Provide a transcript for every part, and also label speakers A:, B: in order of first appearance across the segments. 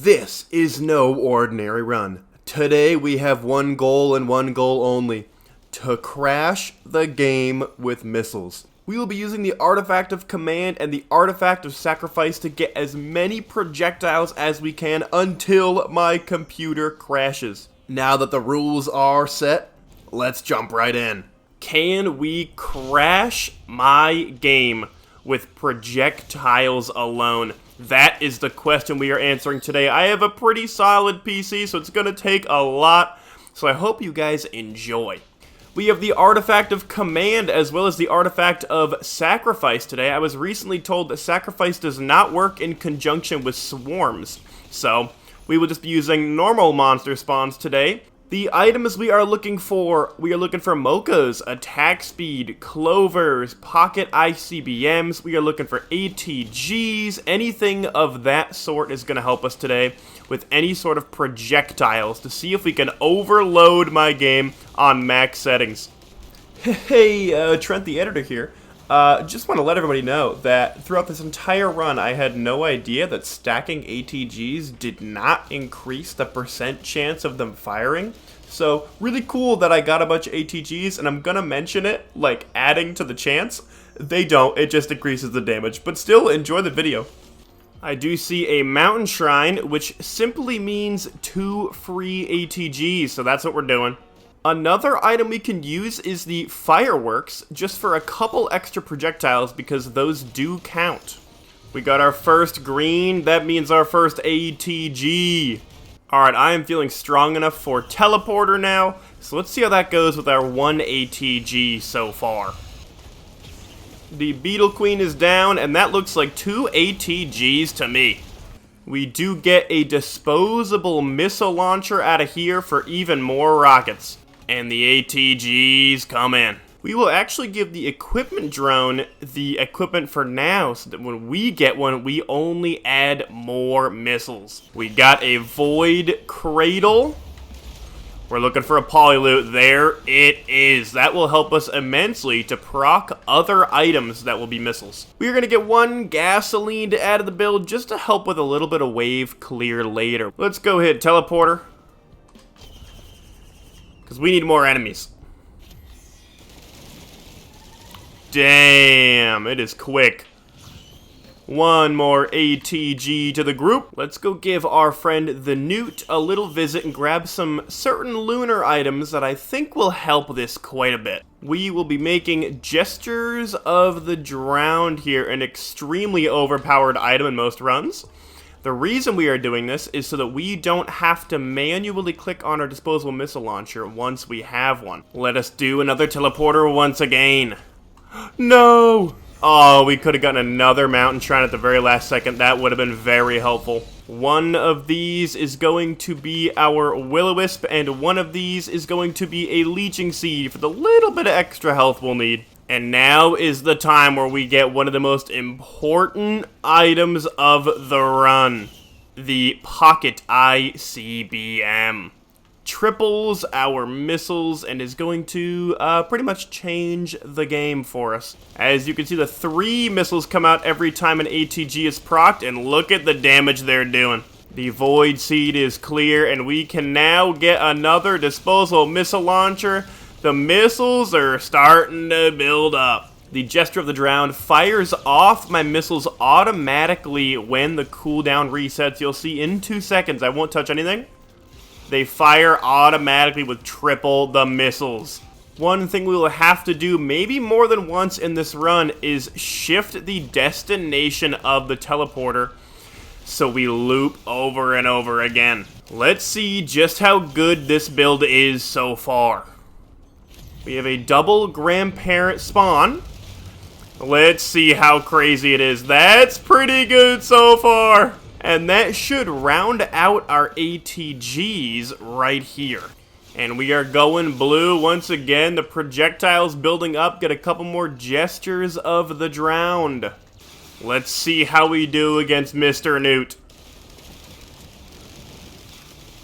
A: This is no ordinary run. Today we have one goal and one goal only: to crash the game with missiles. We will be using the Artifact of Command and the Artifact of Sacrifice to get as many projectiles as we can until my computer crashes. Now that the rules are set, let's jump right in. Can we crash my game with projectiles alone? That is the question we are answering today. I have a pretty solid PC, so it's going to take a lot, so I hope you guys enjoy. We have the Artifact of Command as well as the Artifact of Sacrifice today. I was recently told that Sacrifice does not work in conjunction with swarms, so we will just be using normal monster spawns today. The items we are looking for Mochas, attack speed, clovers, pocket ICBMs. We are looking for ATGs. Anything of that sort is going to help us today with any sort of projectiles to see if we can overload my game on max settings. Hey, Trent the editor here. Just want to let everybody know that throughout this entire run, I had no idea that stacking ATGs did not increase the percent chance of them firing. So, really cool that I got a bunch of ATGs, and I'm gonna mention it, like, adding to the chance. They don't, it just increases the damage. But still, enjoy the video. I do see a mountain shrine, which simply means 2 free ATGs, so that's what we're doing. Another item we can use is the fireworks, just for a couple extra projectiles, because those do count. We got our first green, that means our first ATG. Alright, I am feeling strong enough for teleporter now, so let's see how that goes with our 1 ATG so far. The Beetle Queen is down, and that looks like 2 ATGs to me. We do get a disposable missile launcher out of here for even more rockets. And the ATGs come in. We will actually give the equipment drone the equipment for now, so that when we get one, we only add more missiles. We got a Void Cradle. We're looking for a Polyloot. There it is. That will help us immensely to proc other items that will be missiles. We are going to get 1 gasoline to add to the build just to help with a little bit of wave clear later. Let's go hit teleporter, because we need more enemies. Damn, it is quick. 1 more ATG to the group. Let's go give our friend the Newt a little visit and grab some certain lunar items that I think will help this quite a bit. We will be making Gestures of the Drowned here, an extremely overpowered item in most runs. The reason we are doing this is so that we don't have to manually click on our disposable missile launcher once we have one. Let us do another teleporter once again. No! Oh, we could have gotten another mountain shrine at the very last second. That would have been very helpful. One of these is going to be our Will-O-Wisp, and one of these is going to be a Leeching Seed for the little bit of extra health we'll need. And now is the time where we get one of the most important items of the run. The Pocket ICBM. Triples our missiles and is going to pretty much change the game for us. As you can see, the 3 missiles come out every time an ATG is procced, and look at the damage they're doing. The Void Seed is clear, and we can now get another disposable missile launcher. The missiles are starting to build up. The Gesture of the Drowned fires off my missiles automatically when the cooldown resets. You'll see in 2 seconds, I won't touch anything. They fire automatically with triple the missiles. One thing we will have to do, maybe more than once in this run, is shift the destination of the teleporter so we loop over and over again. Let's see just how good this build is so far. We have a double grandparent spawn. Let's see how crazy it is. That's pretty good so far. And that should round out our ATGs right here. And we are going blue once again. The projectiles building up. Get a couple more Gestures of the Drowned. Let's see how we do against Mr. Newt.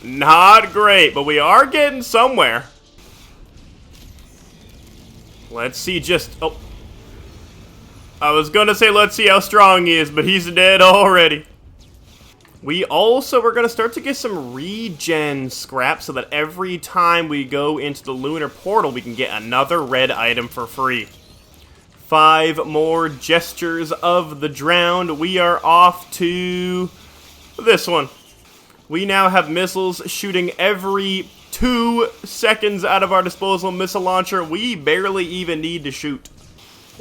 A: Not great, but we are getting somewhere. Let's see just... Oh. I was gonna say let's see how strong he is, but he's dead already. We also are going to start to get some regen scrap so that every time we go into the lunar portal, we can get another red item for free. 5 more gestures of the drowned. We are off to this one. We now have missiles shooting every 2 seconds out of our disposal missile launcher. We barely even need to shoot.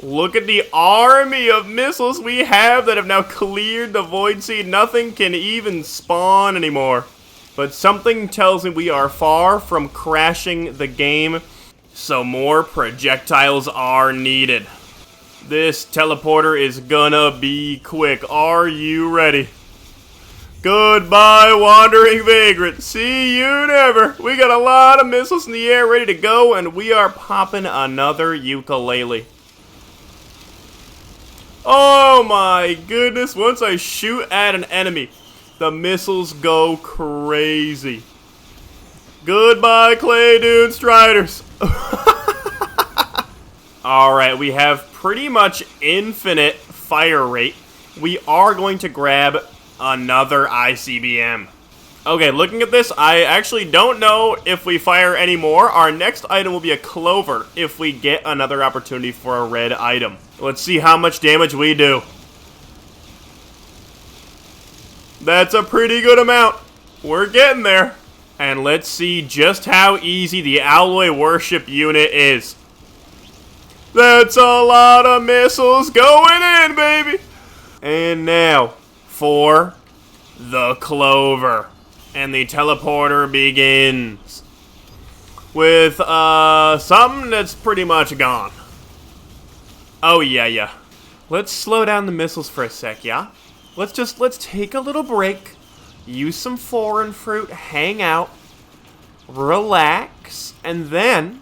A: Look at the army of missiles we have that have now cleared the void sea. Nothing can even spawn anymore. But something tells me we are far from crashing the game, so more projectiles are needed. This teleporter is gonna be quick. Are you ready? Goodbye, wandering vagrant. See you never. We got a lot of missiles in the air ready to go, and we are popping another ukulele. Oh my goodness, once I shoot at an enemy, the missiles go crazy. Goodbye, Clay Dune Striders. Alright, we have pretty much infinite fire rate. We are going to grab another ICBM. Okay, looking at this, I actually don't know if we fire any more. Our next item will be a clover if we get another opportunity for a red item. Let's see how much damage we do. That's a pretty good amount. We're getting there. And let's see just how easy the alloy worship unit is. That's a lot of missiles going in, baby. And now for the clover. And the teleporter begins with something that's pretty much gone. Oh yeah. Let's slow down the missiles for a sec, yeah? Let's take a little break, use some foreign fruit, hang out, relax, and then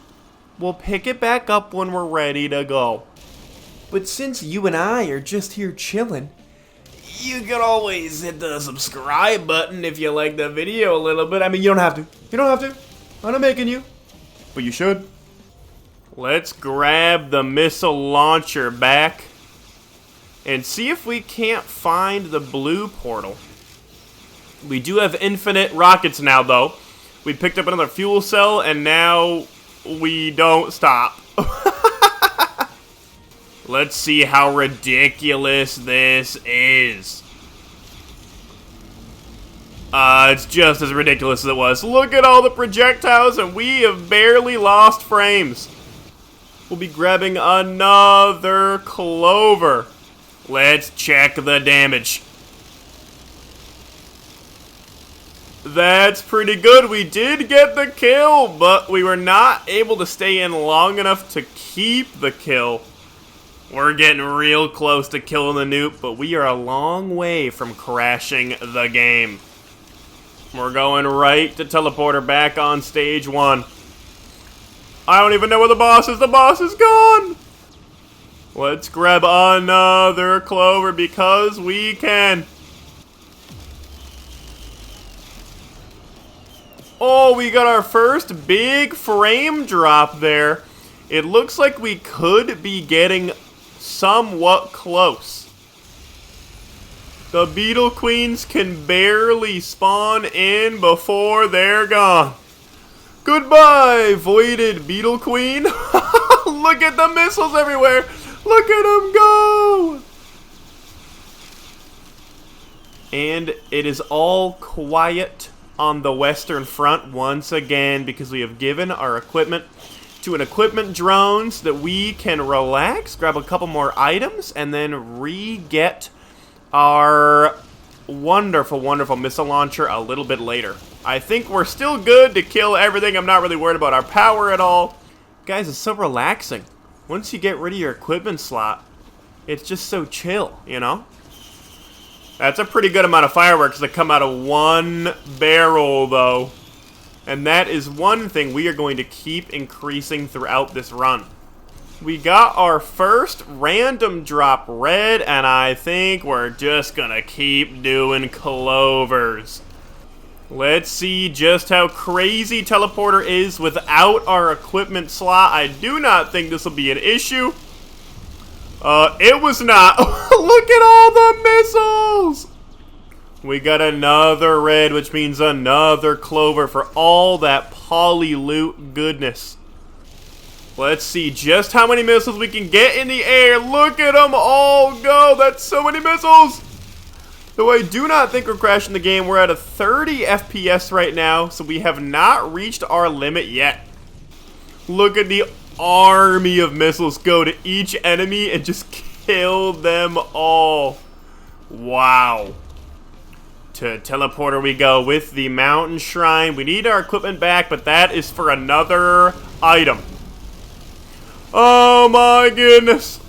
A: we'll pick it back up when we're ready to go. But since you and I are just here chilling, you can always hit the subscribe button if you like the video a little bit. I mean, you don't have to. You don't have to. I'm not making you. But you should. Let's grab the missile launcher back and see if we can't find the blue portal. We do have infinite rockets now, though. We picked up another fuel cell, and now we don't stop. Let's see how ridiculous this is. It's just as ridiculous as it was. Look at all the projectiles, and we have barely lost frames. We'll be grabbing another clover. Let's check the damage. That's pretty good. We did get the kill, but we were not able to stay in long enough to keep the kill. We're getting real close to killing the nuke, but we are a long way from crashing the game. We're going right to teleporter back on stage 1. I don't even know where the boss is. The boss is gone. Let's grab another clover because we can. Oh, we got our first big frame drop there. It looks like we could be getting somewhat close. The Beetle Queens can barely spawn in before they're gone. Goodbye, voided Beetle Queen. Look at the missiles everywhere. Look at them go. And it is all quiet on the Western Front once again because we have given our equipment to an equipment drone so that we can relax, grab a couple more items, and then re-get our wonderful, wonderful missile launcher a little bit later. I think we're still good to kill everything. I'm not really worried about our power at all. Guys, it's so relaxing. Once you get rid of your equipment slot, it's just so chill, you know? That's a pretty good amount of fireworks that come out of one barrel, though. And that is one thing we are going to keep increasing throughout this run. We got our first random drop red, and I think we're just gonna keep doing clovers. Let's see just how crazy teleporter is without our equipment slot. I do not think this will be an issue. It was not. Look at all the missiles! We got another red, which means another clover for all that poly loot goodness. Let's see just how many missiles we can get in the air. Look at them all go. That's so many missiles. Though I do not think we're crashing the game. We're at a 30 FPS right now, so we have not reached our limit yet. Look at the army of missiles go to each enemy and just kill them all. Wow. To teleporter we go with the mountain shrine. We need our equipment back, but that is for another item. Oh my goodness.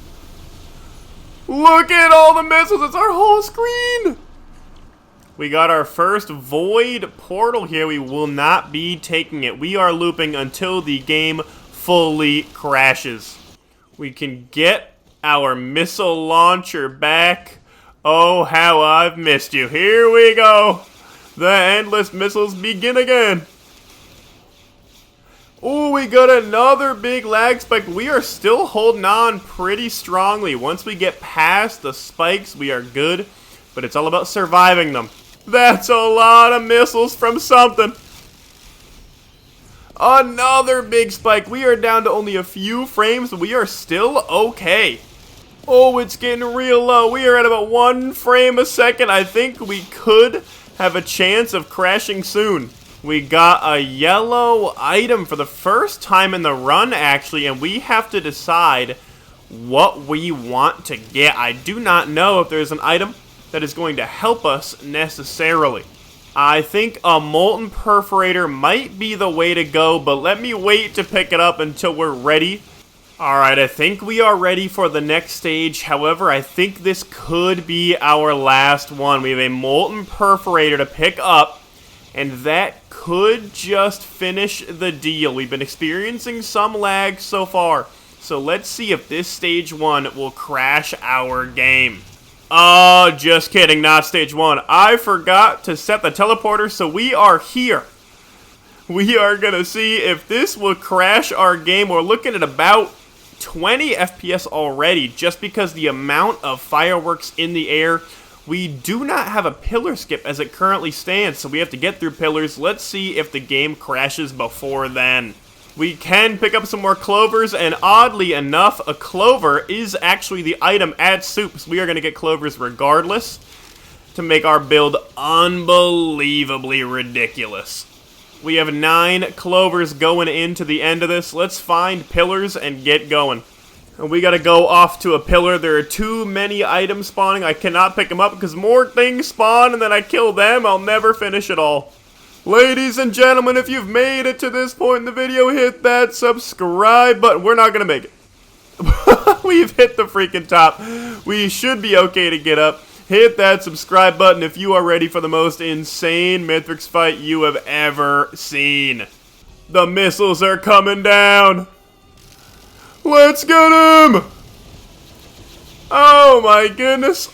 A: Look at all the missiles. It's our whole screen. We got our first void portal here. We will not be taking it. We are looping until the game fully crashes. We can get our missile launcher back. Oh, how I've missed you. Here we go. The endless missiles begin again. Oh, we got another big lag spike. We are still holding on pretty strongly. Once we get past the spikes, we are good. But it's all about surviving them. That's a lot of missiles from something. Another big spike. We are down to only a few frames, but we are still okay. Oh, it's getting real low. We are at about 1 frame a second. I think we could have a chance of crashing soon. We got a yellow item for the first time in the run, actually, and we have to decide what we want to get. I do not know if there's an item that is going to help us necessarily. I think a molten perforator might be the way to go, but let me wait to pick it up until we're ready. Alright, I think we are ready for the next stage. However, I think this could be our last one. We have a molten perforator to pick up, and that could just finish the deal. We've been experiencing some lag so far, so let's see if this stage 1 will crash our game. Oh, just kidding, not stage 1. I forgot to set the teleporter, so we are here. We are gonna see if this will crash our game. We're looking at about 20 FPS already, just because the amount of fireworks in the air. We do not have a pillar skip as it currently stands, so we have to get through pillars. Let's see if the game crashes before then. We can pick up some more clovers, and oddly enough, a clover is actually the item at soup, so we are going to get clovers regardless to make our build unbelievably ridiculous. We have 9 clovers going into the end of this. Let's find pillars and get going. And we gotta go off to a pillar. There are too many items spawning. I cannot pick them up because more things spawn and then I kill them. I'll never finish it all. Ladies and gentlemen, if you've made it to this point in the video, hit that subscribe button. We're not gonna make it. We've hit the freaking top. We should be okay to get up. Hit that subscribe button if you are ready for the most insane Mithrix fight you have ever seen. The missiles are coming down. Let's get him! Oh my goodness.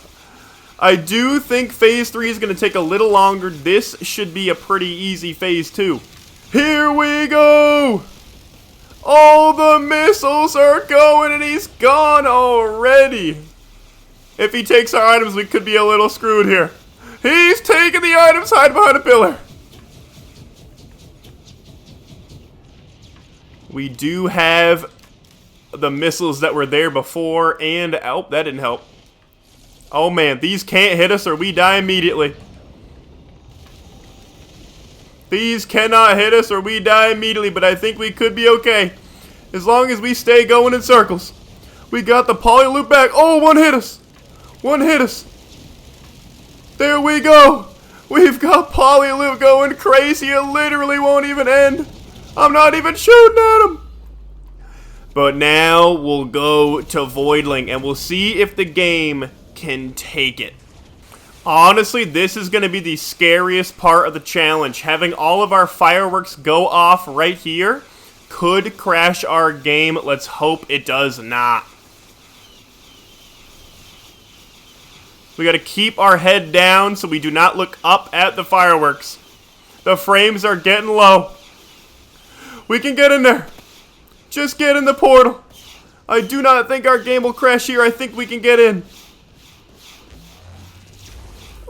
A: I do think phase 3 is going to take a little longer. This should be a pretty easy phase 2. Here we go! All the missiles are going and he's gone already. If he takes our items, we could be a little screwed here. He's taking the items, hide behind a pillar. We do have the missiles that were there before, and oh, that didn't help. Oh man, these can't hit us or we die immediately. These cannot hit us or we die immediately, but I think we could be okay. As long as we stay going in circles. We got the poly loop back. Oh, one hit us. One hit us. There we go. We've got poly loop going crazy. It literally won't even end. I'm not even shooting at him. But now we'll go to Voidling and we'll see if the game can take it. Honestly, this is going to be the scariest part of the challenge. Having all of our fireworks go off right here could crash our game. Let's hope it does not. We got to keep our head down so we do not look up at the fireworks. The frames are getting low. We can get in there. Just get in the portal. I do not think our game will crash here. I think we can get in.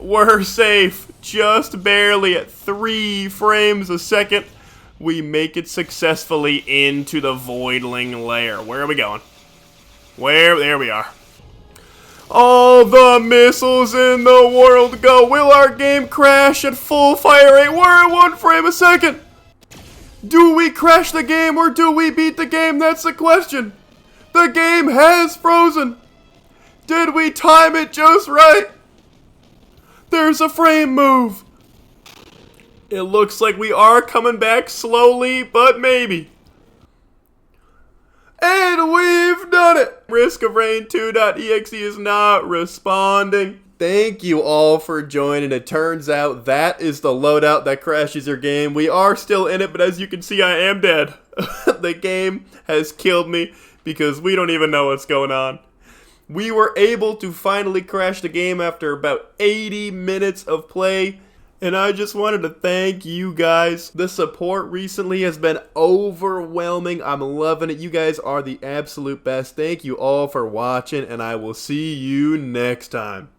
A: we're safe. Just barely at 3 frames a second. We make it successfully into the Voidling lair. Where are we going? There we are. All the missiles in the world go. Will our game crash at full fire rate? We're at 1 frame a second. Do we crash the game or do we beat the game? That's the question. The game has frozen. Did we time it just right? There's a frame move. It looks like we are coming back slowly, but maybe. And we've done it! Risk of Rain 2.exe is not responding. Thank you all for joining. It turns out that is the loadout that crashes your game. We are still in it, but as you can see, I am dead. The game has killed me because we don't even know what's going on. We were able to finally crash the game after about 80 minutes of play. And I just wanted to thank you guys. The support recently has been overwhelming. I'm loving it. You guys are the absolute best. Thank you all for watching, and I will see you next time.